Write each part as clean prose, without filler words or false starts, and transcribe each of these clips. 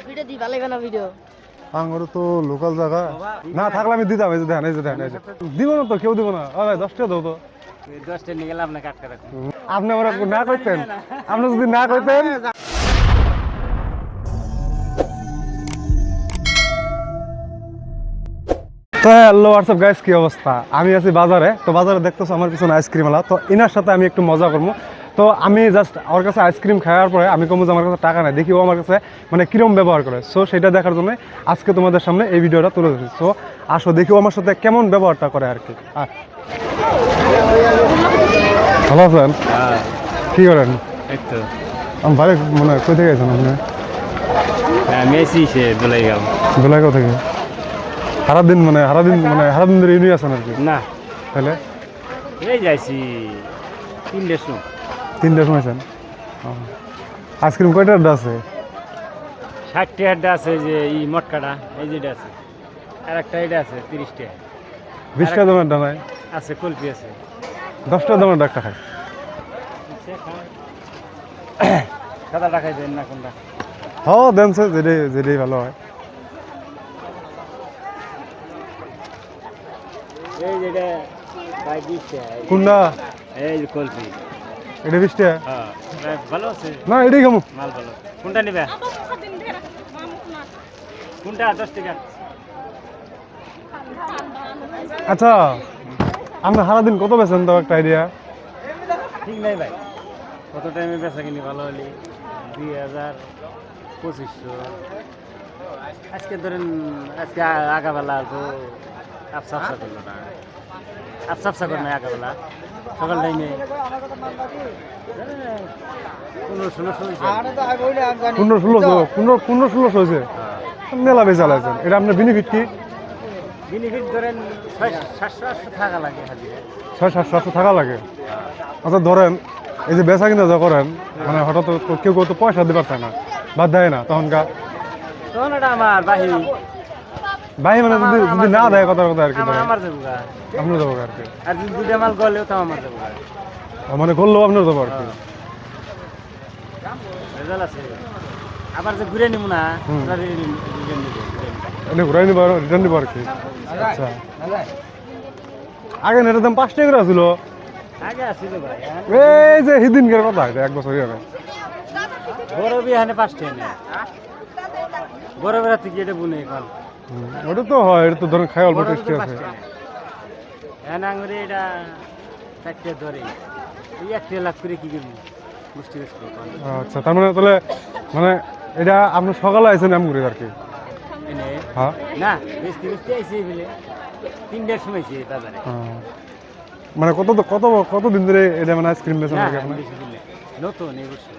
video দি ভালো না video আঙ্গুর তো লোকাল জায়গা না থাকলে আমি দিতাম এই যে দেখেন এই যে দেখেন দিব না তো কেউ দিব না ভাই 10 টাকা দাও তো 10 টাকা নিয়ে গেলে আপনাকে আটকা রাখুন আপনি আমার না কইতেন আপনি যদি না কইতেন তো হ্যালো হোয়াটসঅ্যাপ গাইস কি অবস্থা আমি আছি বাজারে তো বাজারে দেখতেছো আমার পিছনে আইসক্রিম আলা তো এনার সাথে আমি একটু মজা করবো তো আমি জাস্ট আমার কাছে আইসক্রিম খাওয়ার পরে আমি কমবো যে আমার কাছে টাকা নাই দেখি ও আমার কাছে মানে কিরম ব্যবহার করে সো সেটা দেখার জন্য আজকে তোমাদের সামনে এই ভিডিওটা তুলে ধরছি সো আসো দেখি ও আমার সাথে কেমন ব্যবহারটা করে আর কি ভালো আছেন কি করেন এই তো আমি ভালো মনে হয় কোথায় গেছেন আপনি মেসি সে দোলাইগাঁও দোলাইগাঁও থেকে সারাদিন ধরে ইউনি আছেন আর কি না তাহলে এই যাইছি 3 সময় 3টার সময় আছেন আইসক্রিম কয়টা আছে 60 টাকা আছে যে এই মটকাটা এই যেটা আছে আর একটা এটা আছে 30 টাকা 20 টাকা দামের ডানায় আছে কুলফি আছে 10 টাকা দামের ডাকটা খায় সাদা টাকাই দেন না কোনটা হ্যাঁ দেন স্যার যেটাই ভালো হয় এই যেটা 20 টাকা কোনটা এই যে কুলফি এটা 20 টাকা হ্যাঁ ভালো আছে না এটাই খামু মাল ভালো কোনটা নিবে কোনটা 10 টাকা আচ্ছা আপনি সারাদিন কত বেছেন তো একটা আইডিয়া ঠিক নাই ভাই কত টাইমে বেচা কিনি ভালো হলি 2000 2500 আজকে ধরেন আজকে আগাবেলা তো আফসা করলো না আফসা করে না আগাবেলা সকাল টাইমে 15-16 হয়েছে মেলা বেচা লাগছেন এটা আপনার বেনিফিট কি বেনিফিট ধরেন 700-800 টাকা লাগে হাজিরা 600-700 টাকা লাগে আচ্ছা ধরেন এই যে বেচা কিনা যা করেন মানে হঠাৎ কেউ তো পয়সা দিতে পারছে না বা দেয় না তখনকার তখন এটা আমার বাহি ভাই মানে যদি না দেয় কথা আর কি আমার যাবো আপনার যাবো আর কি আর যদি দুটা মাল গলেও তো আমার যাবো মানে করলেও আপনার যাবো আর কি রেজাল্ট আছে আবার যে ঘুরে নিব না এনে ঘুরাই নিব রিটার্ন নিব আর কি আচ্ছা আগে নেটের দাম 5 টাকা করে ছিল আগে আসছিল ভাই এই যে হিদিনকার কথা এটা 1 বছর আগে বড় বিহানে 5 টাকা নেয় বড় বেড়া থেকে এটা বুনে এখন ওটা তো হয় এটা তো ধরেন খাই অল্প টেস্টি আছে হ্যাঁ আঙুরে এটা 4 টাকা ধরে এই 1 টাকা লাখ করে কি করবি মুষ্টি বেশি আচ্ছা তার মানে তাহলে মানে এটা আপনি সকালে আইছেন এমন করে আর কি এনে হ্যাঁ না বেশি আইছে বলে 3টার সময় আইছে বাজারে মানে কত দিন ধরে এটা মানে আইসক্রিম বেচেন নাকি আপনি নতুন এই বছর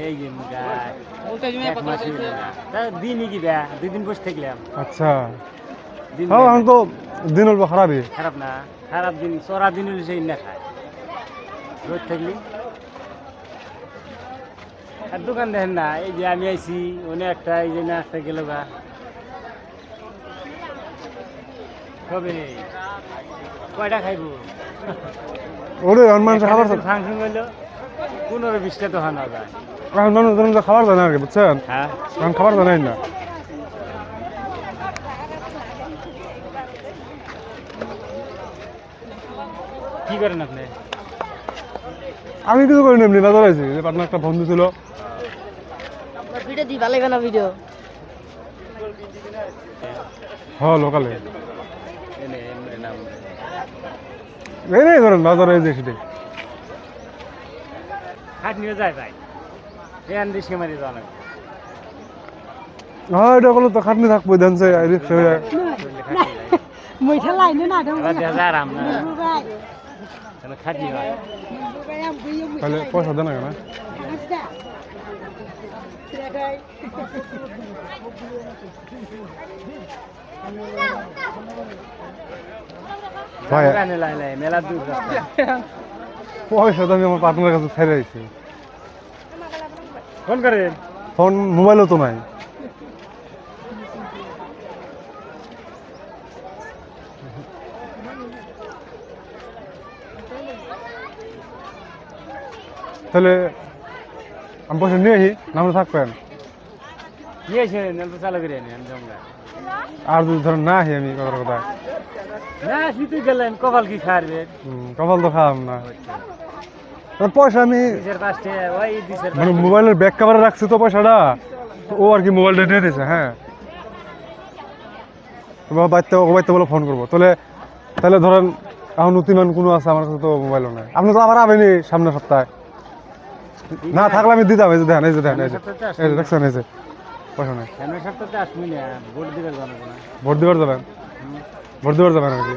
এই যে দিনই কি ব্যা 2 দিন বসে থাকলাম আচ্ছা হ্যাঁ আমি তো দিন অল্প খারাপই খারাপ না খারাপ দিন চড়া দিন হলে সেই না খায় রোদ থাকলি আর দোকান দেখেন না এই যে আমি আইছি অনেক একটা এই যে না একটা গেল গা কবে কয়টা খাইব ওরে মানুষ খাবার ফাংশন হইলো 15-20টা তো হানা যায় মানুষ খাবার জানে আর কি বুঝছেন হ্যাঁ কারণ খাবার জানাই না কি করেন আপনি আমি কিছু করিনি এমনি বাজার আছি যে আপনার একটা বন্ধু ছিল ভিডিও দি ভালো না ভিডিও হ্যাঁ লোকালে এনে এমনি নাম এই ধরেন বাজারে এই যে সেটাই হাট নিয়ে যায় ভাই এখান রিক্সা মারি যাওয়া লাগবে হ্যাঁ এটা বলো তো খাটনি থাকবো দেনছে রিক্সা হয়ে মিঠা লাইনে না এবার দেখা যায় আরাম না তাহলে খাটি হয় তাহলে পয়সা দেন না কেন ভাই মেলা দূর রাস্তা পয়সা তো আমি আমার পার্টনারের কাছে ছেড়ে দিয়েছি ফোন করেন ফোন মোবাইলও তো নাই তাহলে আমি পয়সা নিয়ে আসি না থাকবেন নিয়েছেন অল্প চালু করে নেন জমলা আর যদি ধরেন না আহি আমি কথার কথা না শীতে গেলেন কপাল কি খাওয়াবেন কপাল তো খাওয়াম না তো পয়সা আমি দিশের পাশে ওই দিশের মানে মোবাইলের ব্যাক কভারে রাখছি তো পয়সাটা তো ও আর কি মোবাইলটা নিয়ে নিয়েছে হ্যাঁ তোমার বাড়িতে বলে ফোন করবো তাহলে ধরেন এখন নতুন কোনো আছে আমার কাছে তো মোবাইলও নাই আপনি তো আবার আবেনি সামনের সপ্তাহে না থাকলে আমি দিতাম এই যে দেখেন এই যে দেখছেন এই যে পয়সা নাই সামনের সপ্তাহে আসবি না ভোট দিবে জানাবো না ভোট দিবার যাবেন ভোট দিবার যাবেন আর কি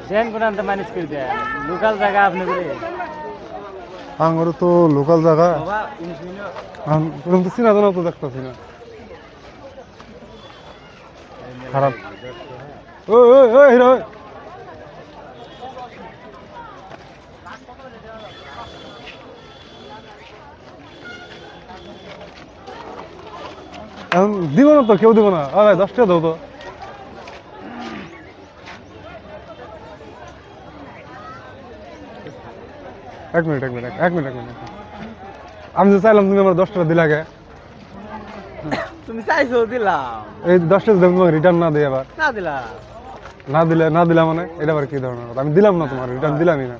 সেন কোন আনতে ম্যানেজ করে দেন লোকাল জায়গা আপনি বলে আমার তো লোকাল জায়গা বাবা এরকম তো চিনা জানা তো দেখতেছি না খারাপ ওই ওই ওই হিরো এখন দিব না তো কেউ দিব না ভাই 10 টাকা দাও তো এক মিনিট আমি যে চাইলাম তুমি আমার 10 টাকা দিলা কে তুমি চাইছো দিলাম এই 10 টাকা যদি তোমাকে রিটার্ন না দিই আবার না দিলাম না দিলা মানে এটা আবার কি ধরনের কথা আমি দিলাম না তোমার রিটার্ন দিলামই না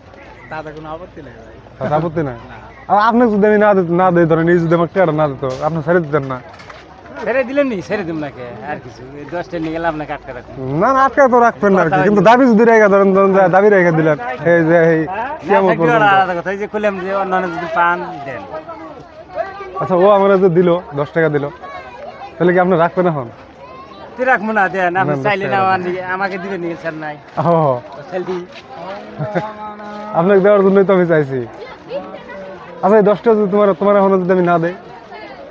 তাতে কোনো আপত্তি নেই ভাই তাতে আপত্তি নাই আর আপনাকে যদি আমি না দিই ধরেন এই যদি আমার টাকাটা না দিত আপনি ছেড়ে দিতেন না ছেড়ে দিলেন নি ছেড়ে দিম নাকি আর কিছু 10 টা নিয়ে গেলে আপনাকে আটকা রাখুন না আটকা তো রাখবেন না আর কি কিন্তু দাবি যদি রেখে ধরেন দাবি রেখে দিলেন এই যে এই কেমন করবেন আলাদা কথা এই যে কইলাম যে অন্যান্য যদি পান দেন আচ্ছা ও আমার যে দিল 10 টাকা দিল তাহলে কি আপনি রাখবেন এখন তুই রাখবো না দেন আপনি চাইলে না আমাকে দিবেন নি স্যার নাই ও সেলফি আপনাকে দেওয়ার জন্যই তো আমি চাইছি আচ্ছা এই 10 টাকা যদি তোমার এখন যদি আমি না দেই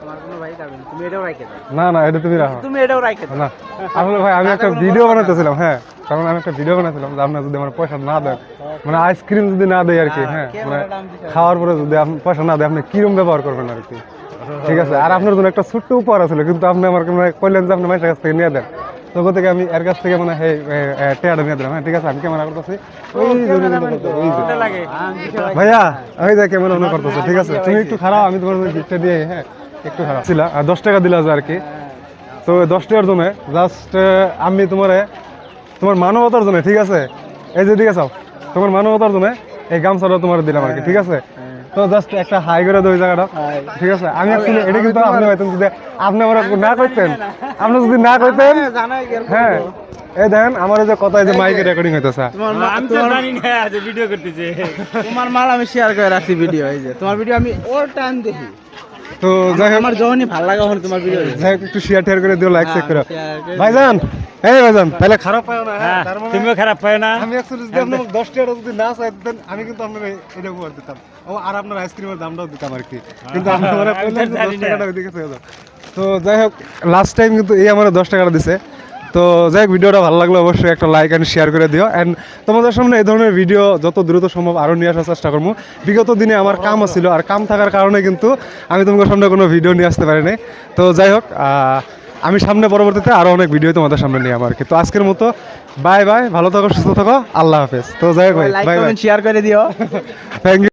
তোমার কোনো ভাই যাবেন তুমি এটাও রাখে দাও না এটা তুমি রাখো তুমি এটাও রাখে দাও না আসলে ভাই আমি একটা ভিডিও বানাতেছিলাম হ্যাঁ কারণ আমি একটা ভিডিও বানাতেছিলাম যে আপনার যদি আমার পয়সা না দেন মানে আইসক্রিম যদি না দেয় আর কি হ্যাঁ মানে খাওয়ার পরে যদি আপনি পয়সা না দেয় আপনি কিরম ব্যবহার করবেন আর কি ঠিক আছে আর আপনার জন্য একটা ছোট্ট উপহার আছে কিন্তু আপনি আমার কইলেন যে আপনি মাইশের কাছ থেকে নিয়ে দেন তো কোথা থেকে আমি এর কাছ থেকে মানে টেয়াটা নিয়ে দিলাম হ্যাঁ ঠিক আছে আমি ক্যামেরা করতেছি ভাইয়া ওই যে ক্যামেরা অন করতেছে ঠিক আছে তুমি একটু খারাপ আমি তোমার গিফটটা দিয়ে হ্যাঁ একটু খারাপ ছিল আর 10 টাকা দিলা আর কি তো 10 টাকার জন্য জাস্ট আমি তোমার মানবতার জন্য ঠিক আছে এই যে দিকে চাও তোমার মানবতার জন্য এই গামছাটা তোমার দিলাম আর কি ঠিক আছে তো জাস্ট একটা হাই করে দেবো ওই জায়গাটা ঠিক আছে আমি আসলে এটা কিন্তু আপনি হয়তো যদি আপনি আমার না করতেন আপনি যদি না করতেন হ্যাঁ এই দেখেন আমার যে কথা যে মাইকে রেকর্ডিং হইতেছে আমি তো জানি না যে ভিডিও করতেছে তোমার মাল আমি শেয়ার করে রাখছি ভিডিও এই যে তোমার ভিডিও আমি অল টাইম দেখি তো যাই হোক আমার যখনই ভালো লাগা হল তোমার ভিডিও যাই হোক একটু শেয়ার করে দিও লাইক চেক করে ভাইজান ভাইজান তাহলে খারাপ পাও না হ্যাঁ তার মানে তুমিও খারাপ পাও না আমি অ্যাকচুয়ালি যদি আপনি 10 টাকা যদি না চাইতেন আমি কিন্তু আপনাকে এটা উপহার দিতাম আর আপনার আইসক্রিমের দামটাও দিতাম আর কি কিন্তু আপনি আমার বললেন 10 টাকাটা ওইদিকে চলে যাও তো যাই হোক লাস্ট টাইম কিন্তু এই আমার 10 টাকাটা দিছে তো যাই হোক ভিডিওটা ভালো লাগলে অবশ্যই একটা লাইক এন্ড শেয়ার করে দিও এন্ড তোমাদের সামনে এই ধরনের ভিডিও যত দ্রুত সম্ভব আরও নিয়ে আসার চেষ্টা করবো বিগত দিনে আমার কাম ছিল আর কাম থাকার কারণে কিন্তু আমি তোমাদের সামনে কোনো ভিডিও নিয়ে আসতে পারিনি তো যাই হোক আমি সামনে পরবর্তীতে আরও অনেক ভিডিও তোমাদের সামনে নিয়ে আমার কি তো আজকের মতো বাই ভালো থাকো সুস্থ থাকো আল্লাহ হাফেজ তো যাই হোক ভাই বাই শেয়ার করে দিও থ্যাংক ইউ